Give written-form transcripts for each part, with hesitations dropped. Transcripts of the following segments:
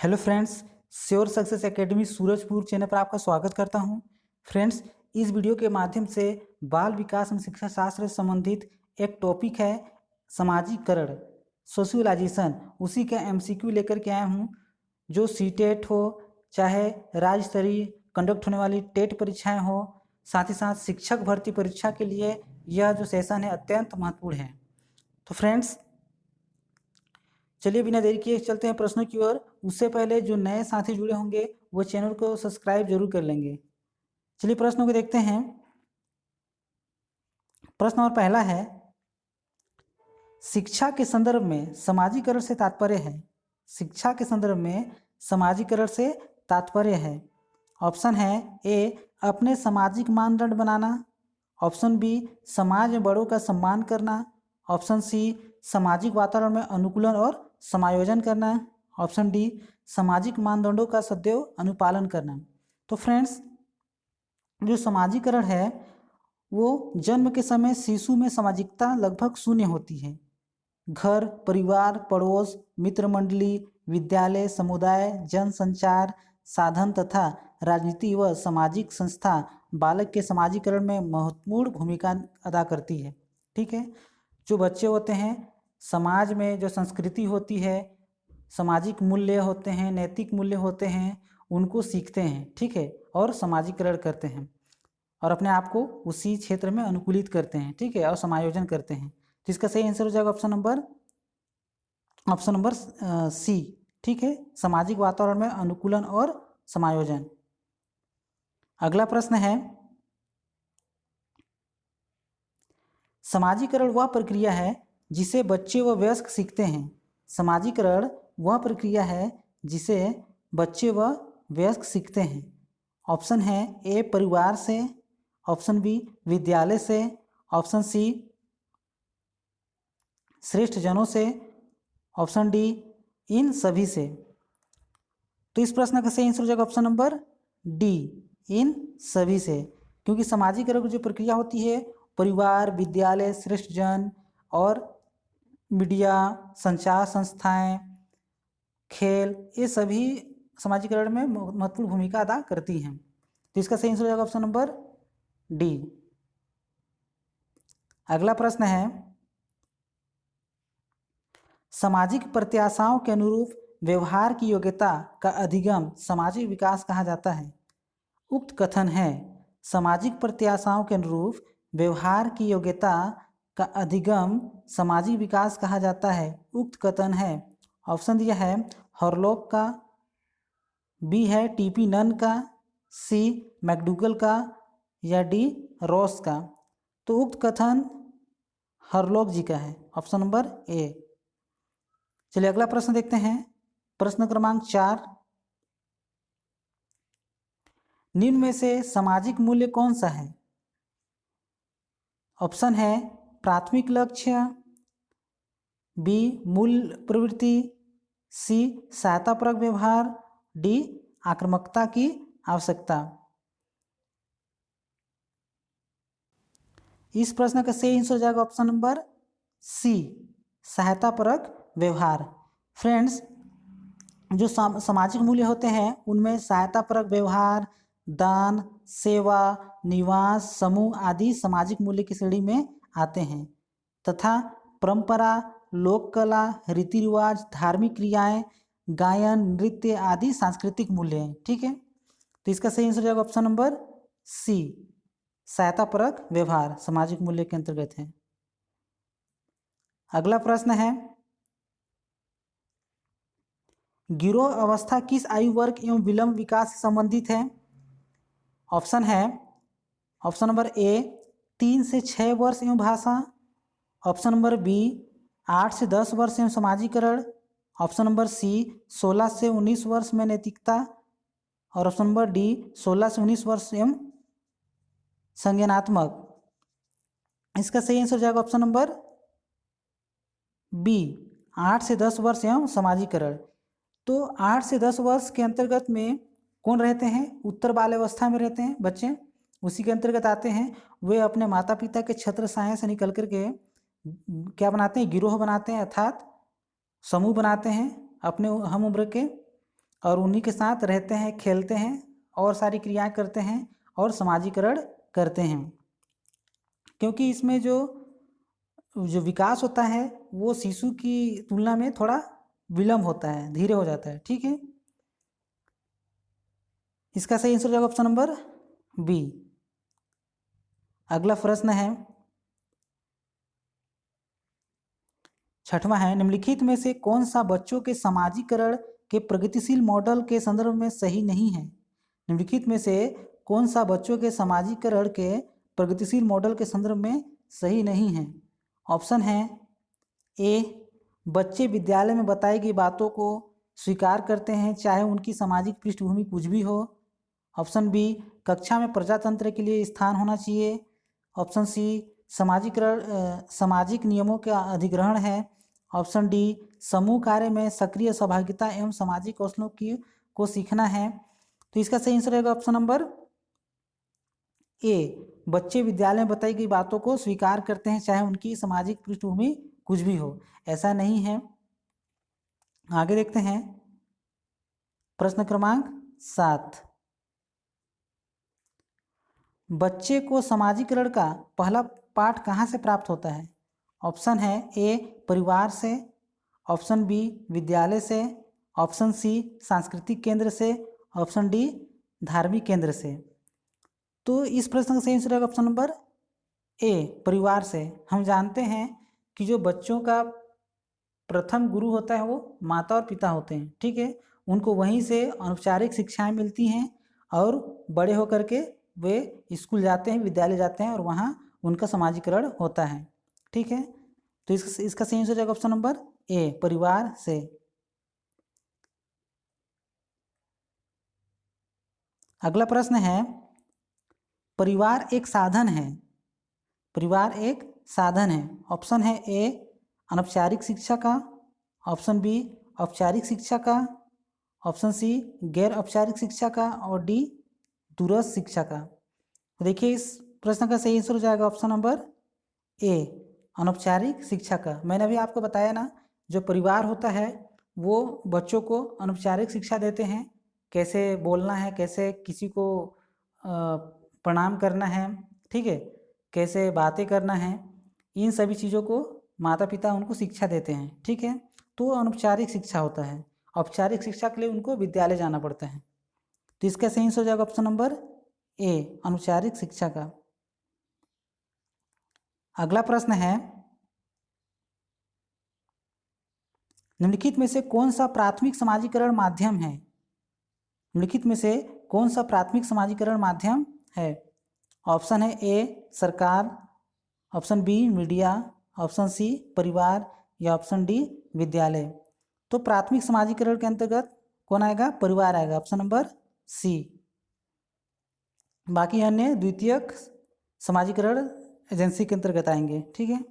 Hello friends, sure success academy Surajpur channel पर आपका स्वागत करता हूं। फ्रेंड्स, इस वीडियो के माध्यम से बाल विकास एवं शिक्षा शास्त्र से संबंधित एक टॉपिक है समाजीकरण, सोशलाइजेशन। उसी का एमसीक्यू लेकर के आया हूं। जो सीटेट हो, चाहे राज्य स्तरीय कंडक्ट होने वाली टेट परीक्षाएं हो, साथ ही साथ शिक्षक भर्ती परीक्षा के लिए यह जो सेशन है अत्यंत महत्वपूर्ण है। तो फ्रेंड्स, चलिए बिना देरी किए चलते हैं प्रश्नों की ओर। उससे पहले जो नए साथी जुड़े होंगे वो चैनल को सब्सक्राइब जरूर कर लेंगे। चलिए प्रश्नों को देखते हैं। प्रश्न और पहला है, शिक्षा के संदर्भ में समाजीकरण से तात्पर्य है। शिक्षा के संदर्भ में समाजीकरण से तात्पर्य है। ऑप्शन है ए, अपने सामाजिक मानदंड बनाना। ऑप्शन बी, समाज में बड़ों का सम्मान करना। ऑप्शन सी, सामाजिक वातावरण में अनुकूलन और समायोजन करना। ऑप्शन डी, सामाजिक मानदंडों का सदैव अनुपालन करना। तो फ्रेंड्स, जो समाजीकरण है वो जन्म के समय शिशु में सामाजिकता लगभग शून्य होती है। घर, परिवार, पड़ोस, मित्र मंडली, विद्यालय, समुदाय, जनसंचार साधन तथा राजनीति व सामाजिक संस्था बालक के समाजीकरण में महत्वपूर्ण भूमिका अदा करती है। ठीक है, जो बच्चे होते हैं, समाज में जो संस्कृति होती है, सामाजिक मूल्य होते हैं, नैतिक मूल्य होते हैं, उनको सीखते हैं। ठीक है, और समाजीकरण करते हैं और अपने आप को उसी क्षेत्र में अनुकूलित करते हैं। ठीक है, और समायोजन करते हैं। तो इसका सही आंसर हो जाएगा ऑप्शन नंबर सी। ठीक है, सामाजिक वातावरण में अनुकूलन और समायोजन। अगला प्रश्न है, समाजीकरण वह प्रक्रिया है जिसे बच्चे व वयस्क सीखते हैं। समाजीकरण वह प्रक्रिया है जिसे बच्चे व वयस्क सीखते हैं। ऑप्शन है ए, परिवार से। ऑप्शन बी, विद्यालय से। ऑप्शन सी, श्रेष्ठ जनों से। ऑप्शन डी, इन सभी से। तो इस प्रश्न का सही आंसर हो जाएगा ऑप्शन नंबर डी, इन सभी से। क्योंकि समाजीकरण की जो प्रक्रिया होती है, परिवार, विद्यालय, श्रेष्ठ जन और मीडिया, संचार संस्थाएं, खेल, ये सभी समाजीकरण में महत्वपूर्ण भूमिका अदा करती हैं। तो इसका सही आंसर हो जाएगा ऑप्शन नंबर डी। अगला प्रश्न है, सामाजिक प्रत्याशाओं के अनुरूप व्यवहार की योग्यता का अधिगम सामाजिक विकास कहा जाता है। उक्त कथन है, सामाजिक प्रत्याशाओं के अनुरूप व्यवहार की योग्यता का अधिगम सामाजिक विकास कहा जाता है। उक्त कथन है, ऑप्शन दिया है हॉरलॉक का, बी है टीपी नन का, सी मैकडूगल का, या डी रॉस का। तो उक्त कथन हॉरलॉक जी का है, ऑप्शन नंबर ए। चलिए अगला प्रश्न देखते हैं। प्रश्न क्रमांक 4, निम्न में से सामाजिक मूल्य कौन सा है? ऑप्शन है प्राथमिक लक्ष्य, बी मूल प्रवृत्ति, सी सहायतापरक व्यवहार, डी आक्रामकता की आवश्यकता। इस प्रश्न का सही आंसर हो जाएगा ऑप्शन नंबर सी, सहायतापरक व्यवहार। फ्रेंड्स, जो सामाजिक मूल्य होते हैं उनमें सहायतापरक व्यवहार, दान, सेवा, निवास, समूह आदि सामाजिक मूल्य की श्रेणी में आते हैं तथा परंपरा, लोक कला, रीति रिवाज, धार्मिक क्रियाएं, गायन, नृत्य आदि सांस्कृतिक मूल्य हैं। ठीक है, तो इसका सही आंसर हो जाएगा ऑप्शन नंबर सी, सहायतापरक व्यवहार सामाजिक मूल्य के अंतर्गत है। अगला प्रश्न है, गिरोह अवस्था किस आयु वर्ग एवं विलंब विकास से संबंधित है? ऑप्शन है, ऑप्शन नंबर ए 3 से 6 वर्ष एवं भाषा। ऑप्शन नंबर बी 8 से 10 वर्ष एवं समाजीकरण। ऑप्शन नंबर सी 16 से 19 वर्ष में नैतिकता। और ऑप्शन नंबर डी 16 से 19 वर्ष एवं संज्ञानात्मक। इसका सही आंसर हो जाएगा ऑप्शन नंबर बी, 8 से 10 वर्ष एवं समाजीकरण। तो 8 से 10 वर्ष के अंतर्गत में कौन रहते हैं? उत्तर बाल अवस्था में रहते हैं बच्चे, उसी के अंतर्गत आते हैं। वे अपने माता पिता के छत्र छाया से निकल करके क्या बनाते हैं? गिरोह बनाते हैं, अर्थात समूह बनाते हैं अपने हम उम्र के, और उन्हीं के साथ रहते हैं, खेलते हैं और सारी क्रियाएं करते हैं और समाजीकरण करते हैं। क्योंकि इसमें जो जो विकास होता है वो शिशु की तुलना में थोड़ा विलम्ब होता है, धीरे हो जाता है। ठीक है, इसका सही आंसर हो जाएगा ऑप्शन नंबर बी। अगला प्रश्न है, छठवां है, निम्नलिखित में से कौन सा बच्चों के समाजीकरण के प्रगतिशील मॉडल के संदर्भ में सही नहीं है? निम्नलिखित में से कौन सा बच्चों के समाजीकरण के प्रगतिशील मॉडल के संदर्भ में सही नहीं है? ऑप्शन है ए, बच्चे विद्यालय में बताई गई बातों को स्वीकार करते हैं चाहे उनकी सामाजिक पृष्ठभूमि कुछ भी हो। ऑप्शन बी, कक्षा में प्रजातंत्र के लिए स्थान होना चाहिए। ऑप्शन सी, सामाजिक नियमों का अधिग्रहण है। ऑप्शन डी, समूह कार्य में सक्रिय सहभागिता एवं सामाजिक कौशलों को सीखना है। तो इसका सही आंसर रहेगा ऑप्शन नंबर ए, बच्चे विद्यालय में बताई गई बातों को स्वीकार करते हैं चाहे उनकी सामाजिक पृष्ठभूमि कुछ भी हो। ऐसा नहीं है। आगे देखते हैं, प्रश्न क्रमांक 7, बच्चे को समाजीकरण का पहला पाठ कहाँ से प्राप्त होता है? ऑप्शन है ए, परिवार से। ऑप्शन बी, विद्यालय से। ऑप्शन सी, सांस्कृतिक केंद्र से। ऑप्शन डी, धार्मिक केंद्र से। तो इस प्रश्न का सही आंसर रहेगा ऑप्शन नंबर ए, परिवार से। हम जानते हैं कि जो बच्चों का प्रथम गुरु होता है वो माता और पिता होते हैं। ठीक है, उनको वहीं से औपचारिक शिक्षाएं मिलती हैं और बड़े होकर के वे स्कूल जाते हैं, विद्यालय जाते हैं और वहाँ उनका समाजीकरण होता है। ठीक है, तो इसका सही आंसर हो जाएगा ऑप्शन नंबर ए, परिवार से। अगला प्रश्न है, परिवार एक साधन है। परिवार एक साधन है। ऑप्शन है ए, अनौपचारिक शिक्षा का। ऑप्शन बी, औपचारिक शिक्षा का। ऑप्शन सी, गैर औपचारिक शिक्षा का। और डी, दूरस्थ शिक्षा का। देखिए इस प्रश्न का सही आंसर हो जाएगा ऑप्शन नंबर ए, अनौपचारिक शिक्षा का। मैंने अभी आपको बताया ना, जो परिवार होता है वो बच्चों को अनौपचारिक शिक्षा देते हैं, कैसे बोलना है, कैसे किसी को प्रणाम करना है, ठीक है, कैसे बातें करना है, इन सभी चीज़ों को माता पिता उनको शिक्षा देते हैं। ठीक है, तो अनौपचारिक शिक्षा होता है। औपचारिक शिक्षा के लिए उनको विद्यालय जाना पड़ता है। तो इसका सही आंसर हो जाएगा ऑप्शन नंबर ए, अनौपचारिक शिक्षा का। अगला प्रश्न है, निम्नलिखित में से कौन सा प्राथमिक समाजीकरण माध्यम है? निम्नलिखित में से कौन सा प्राथमिक समाजीकरण माध्यम है? ऑप्शन है ए, सरकार। Option B, media. Option C, परिवार। या ऑप्शन डी, विद्यालय। तो प्राथमिक समाजीकरण के अंतर्गत कौन आएगा? परिवार आएगा, ऑप्शन नंबर सी। बाकी अन्य द्वितीयक समाजीकरण एजेंसी के अंतर्गत आएंगे। ठीक है,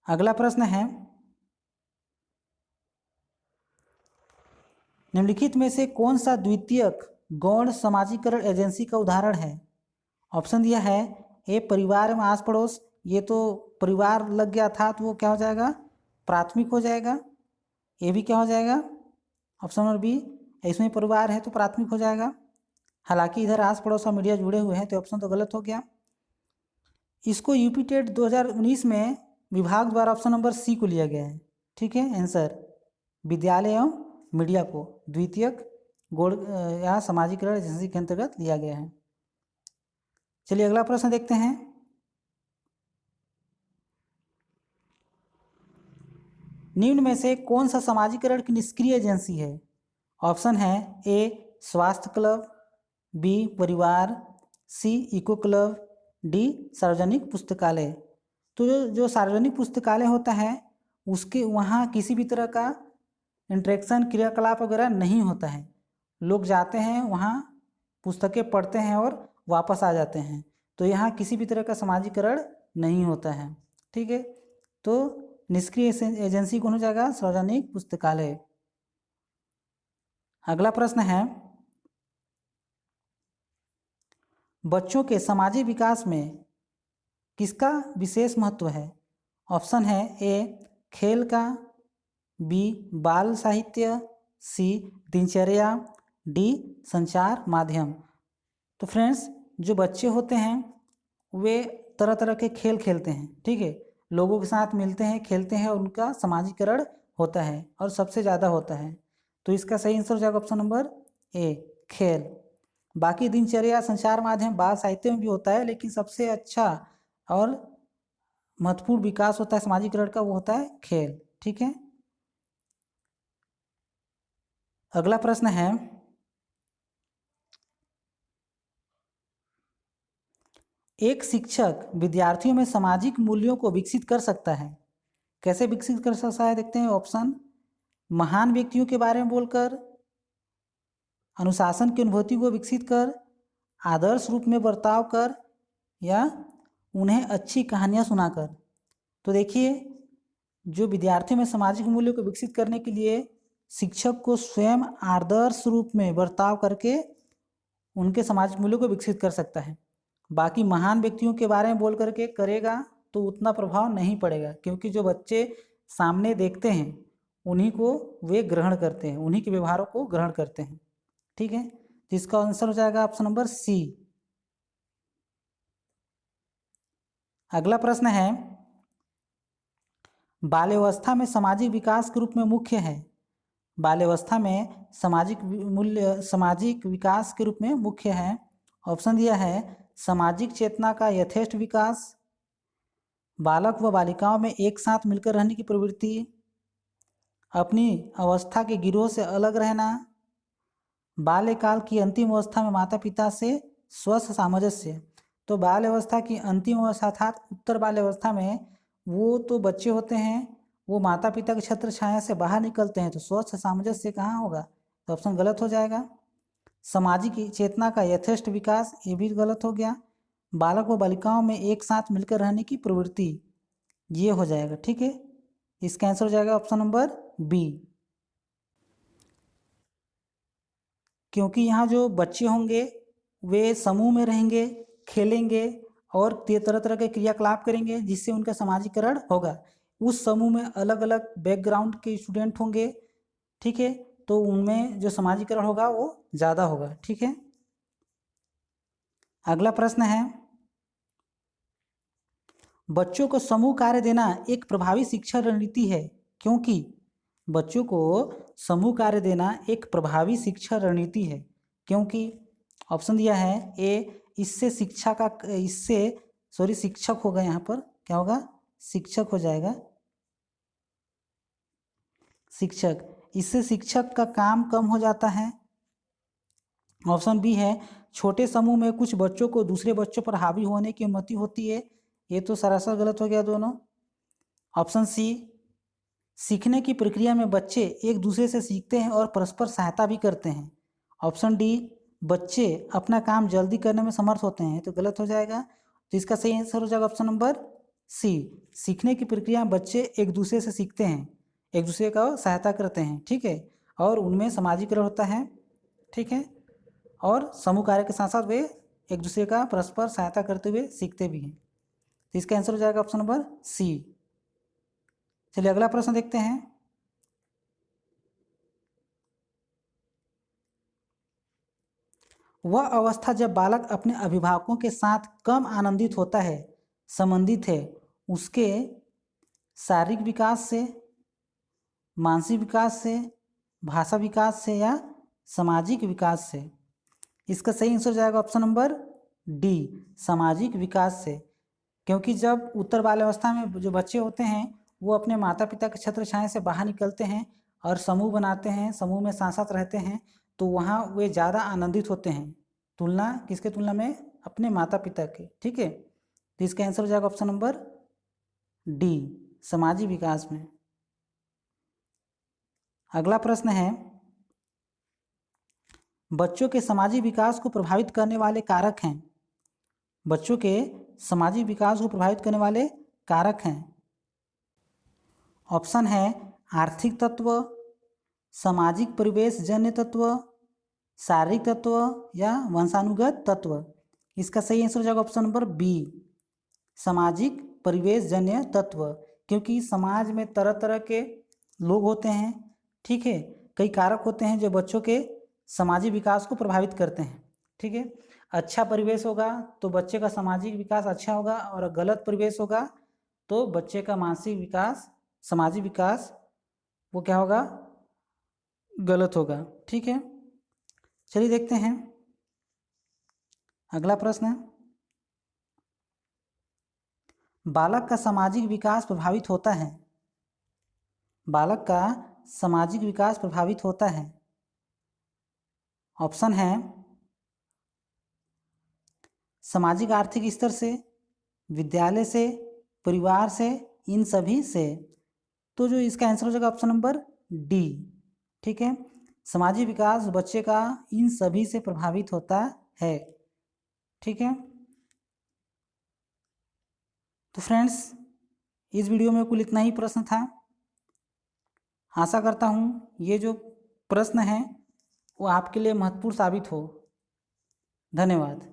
अगला प्रश्न है, निम्नलिखित में से कौन सा द्वितीयक गौण समाजीकरण एजेंसी का उदाहरण है? ऑप्शन दिया है ए, परिवार में आस पड़ोस। ये तो परिवार लग गया था तो वो क्या हो जाएगा? प्राथमिक हो जाएगा। ये भी क्या हो जाएगा? ऑप्शन नंबर बी, इसमें परिवार है तो प्राथमिक हो जाएगा। हालांकि इधर आस पड़ोस और मीडिया जुड़े हुए हैं तो ऑप्शन तो गलत हो गया। इसको यूपी टेट 2019 में विभाग द्वारा ऑप्शन नंबर सी को लिया गया है। ठीक है, आंसर विद्यालय एवं मीडिया को द्वितीयक गौण या समाजीकरण एजेंसी के अंतर्गत लिया गया है। चलिए अगला प्रश्न देखते हैं, निम्न में से कौन सा समाजीकरण की निष्क्रिय एजेंसी है? ऑप्शन है ए, स्वास्थ्य क्लब। बी, परिवार। सी, इको क्लब। डी, सार्वजनिक पुस्तकालय। तो जो सार्वजनिक पुस्तकालय होता है उसके वहाँ किसी भी तरह का इंटरेक्शन, क्रियाकलाप वगैरह नहीं होता है। लोग जाते हैं वहाँ, पुस्तकें पढ़ते हैं और वापस आ जाते हैं। तो यहाँ किसी भी तरह का समाजीकरण नहीं होता है। ठीक है, तो निष्क्रिय एजेंसी कौन हो जाएगा? सार्वजनिक पुस्तकालय। अगला प्रश्न है, बच्चों के सामाजिक विकास में किसका विशेष महत्व है? ऑप्शन है ए, खेल का। बी बाल साहित्य, सी दिनचर्या, डी संचार माध्यम। तो फ्रेंड्स, जो बच्चे होते हैं वे तरह तरह के खेल खेलते हैं, ठीक है, लोगों के साथ मिलते हैं, खेलते हैं और उनका समाजीकरण होता है और सबसे ज़्यादा होता है। तो इसका सही आंसर हो जाएगा ऑप्शन नंबर ए, खेल। बाकी दिनचर्या, संचार माध्यम, बाल साहित्य में भी होता है, लेकिन सबसे अच्छा और महत्वपूर्ण विकास होता है समाजीकरण का, वो होता है खेल, ठीक है। अगला प्रश्न है, एक शिक्षक विद्यार्थियों में सामाजिक मूल्यों को विकसित कर सकता है। कैसे विकसित कर सकता है, देखते हैं ऑप्शन। महान व्यक्तियों के बारे में बोलकर, अनुशासन की अनुभूति को विकसित कर, आदर्श रूप में बर्ताव कर, या उन्हें अच्छी कहानियाँ सुनाकर। तो देखिए, जो विद्यार्थियों में सामाजिक मूल्यों को विकसित करने के लिए शिक्षक को स्वयं आदर्श रूप में बर्ताव करके उनके सामाजिक मूल्यों को विकसित कर सकता है। बाकी महान व्यक्तियों के बारे में बोल करके करेगा तो उतना प्रभाव नहीं पड़ेगा, क्योंकि जो बच्चे सामने देखते हैं उन्हीं को वे ग्रहण करते हैं, उन्हीं के व्यवहारों को ग्रहण करते हैं, ठीक है। तो इसका आंसर हो जाएगा ऑप्शन नंबर सी। अगला प्रश्न है, बाल्यावस्था में सामाजिक विकास के रूप में मुख्य है। बाल्यावस्था में सामाजिक विकास के रूप में मुख्य है। ऑप्शन दिया है सामाजिक चेतना का यथेष्ट विकास, बालक व बालिकाओं में एक साथ मिलकर रहने की प्रवृत्ति, अपनी अवस्था के गिरोह से अलग रहना, बाल्यकाल की अंतिम अवस्था में माता पिता से स्वस्थ सामंजस्य। तो बाल्य अवस्था की अंतिम अवस्था अर्थात उत्तर बाल्य अवस्था में वो तो बच्चे होते हैं, वो माता पिता के छत्र छाया से बाहर निकलते हैं, तो स्वस्थ सामंजस्य कहाँ होगा, तो ऑप्शन गलत हो जाएगा। सामाजिक चेतना का यथेष्ट विकास, ये भी गलत हो गया। बालक व बालिकाओं में एक साथ मिलकर रहने की प्रवृत्ति, ये हो जाएगा, ठीक है। इसका आंसर हो जाएगा ऑप्शन नंबर बी। क्योंकि यहाँ जो बच्चे होंगे वे समूह में रहेंगे, खेलेंगे और तरह तरह के क्रियाकलाप करेंगे, जिससे उनका समाजीकरण होगा। उस समूह में अलग अलग बैकग्राउंड के स्टूडेंट होंगे, ठीक है, तो उनमें जो समाजीकरण होगा वो ज़्यादा होगा, ठीक है। अगला प्रश्न है, बच्चों को समूह कार्य देना एक प्रभावी शिक्षा रणनीति है, क्योंकि बच्चों को समूह कार्य देना एक प्रभावी शिक्षा रणनीति है, क्योंकि ऑप्शन दिया है ए, इससे शिक्षक होगा, यहाँ पर क्या होगा, शिक्षक हो जाएगा, शिक्षक। इससे शिक्षक का काम कम हो जाता है। ऑप्शन बी है छोटे समूह में कुछ बच्चों को दूसरे बच्चों पर हावी होने की अनुमति होती है, ये तो सरासर गलत हो गया दोनों। ऑप्शन सी, सीखने की प्रक्रिया में बच्चे एक दूसरे से सीखते हैं और परस्पर सहायता भी करते हैं। ऑप्शन डी, बच्चे अपना काम जल्दी करने में समर्थ होते हैं, तो गलत हो जाएगा। तो इसका सही आंसर हो जाएगा ऑप्शन नंबर सी, सीखने की प्रक्रिया में बच्चे एक दूसरे से सीखते हैं, एक दूसरे का सहायता करते हैं, ठीक है, और उनमें सामाजिकरण होता है, ठीक है, और समूह कार्य के साथ साथ वे एक दूसरे का परस्पर सहायता करते हुए सीखते भी हैं। तो इसका आंसर हो जाएगा ऑप्शन नंबर सी। चलिए अगला प्रश्न देखते हैं। वह अवस्था जब बालक अपने अभिभावकों के साथ कम आनंदित होता है संबंधित है उसके शारीरिक विकास से, मानसिक विकास से, भाषा विकास से, या सामाजिक विकास से। इसका सही आंसर हो जाएगा ऑप्शन नंबर डी, सामाजिक विकास से। क्योंकि जब उत्तर बाल्यावस्था में जो बच्चे होते हैं वो अपने माता पिता के छत्र छाया से बाहर निकलते हैं और समूह बनाते हैं, समूह में साथ साथ रहते हैं, तो वहाँ वे ज़्यादा आनंदित होते हैं, तुलना किसके तुलना में, अपने माता पिता के, ठीक है। तो इसका आंसर हो जाएगा ऑप्शन नंबर डी, सामाजिक विकास में। अगला प्रश्न है, बच्चों के सामाजिक विकास को प्रभावित करने वाले कारक हैं। बच्चों के सामाजिक विकास को प्रभावित करने वाले कारक हैं। ऑप्शन है आर्थिक तत्व, सामाजिक परिवेश जन्य तत्व, शारीरिक तत्व, या वंशानुगत तत्व। इसका सही आंसर हो जाएगा ऑप्शन नंबर बी, सामाजिक परिवेश जन्य तत्व। क्योंकि समाज में तरह तरह के लोग होते हैं, ठीक है, कई कारक होते हैं जो बच्चों के सामाजिक विकास को प्रभावित करते हैं, ठीक है। अच्छा परिवेश होगा तो बच्चे का सामाजिक विकास अच्छा होगा, और गलत परिवेश होगा तो बच्चे का मानसिक विकास, सामाजिक विकास वो क्या होगा, गलत होगा, ठीक है। चलिए देखते हैं अगला प्रश्न। बालक का सामाजिक विकास प्रभावित होता है, बालक का सामाजिक विकास प्रभावित होता है। ऑप्शन है सामाजिक आर्थिक स्तर से, विद्यालय से, परिवार से, इन सभी से। तो जो इसका आंसर हो जाएगा ऑप्शन नंबर डी, ठीक है। सामाजिक विकास बच्चे का इन सभी से प्रभावित होता है, ठीक है। तो फ्रेंड्स, इस वीडियो में कुल इतना ही प्रश्न था। आशा करता हूँ ये जो प्रश्न है वो आपके लिए महत्वपूर्ण साबित हो। धन्यवाद।